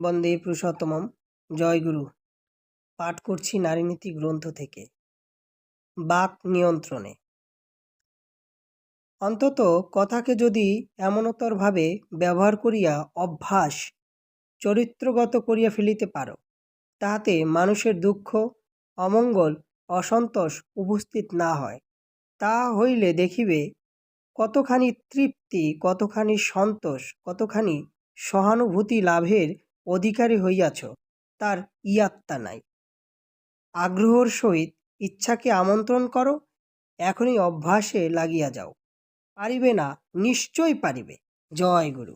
বন্দে পুরুষোত্তমম। জয়গুরু। পাঠ করছি নারীনীতি গ্রন্থ থেকে। বাক নিয়ন্ত্রণে। অন্তত কথাকে যদি এমনতরভাবে ব্যবহার করিয়া অভ্যাস চরিত্রগত করিয়া ফেলিতে পারো, তাহাতে মানুষের দুঃখ, অমঙ্গল, অসন্তোষ উপস্থিত না হয়, তাহা হইলে দেখিবে কতখানি তৃপ্তি, কতখানি সন্তোষ, কতখানি সহানুভূতি লাভের অধিকারী হইয়াছ, তার ইয়াত্তা নাই। আগ্রহর সহিত ইচ্ছাকে আমন্ত্রণ করো, এখনই অভ্যাসে লাগিয়া যাও। পারিবে না? নিশ্চয় পারিবে। জয় গুরু।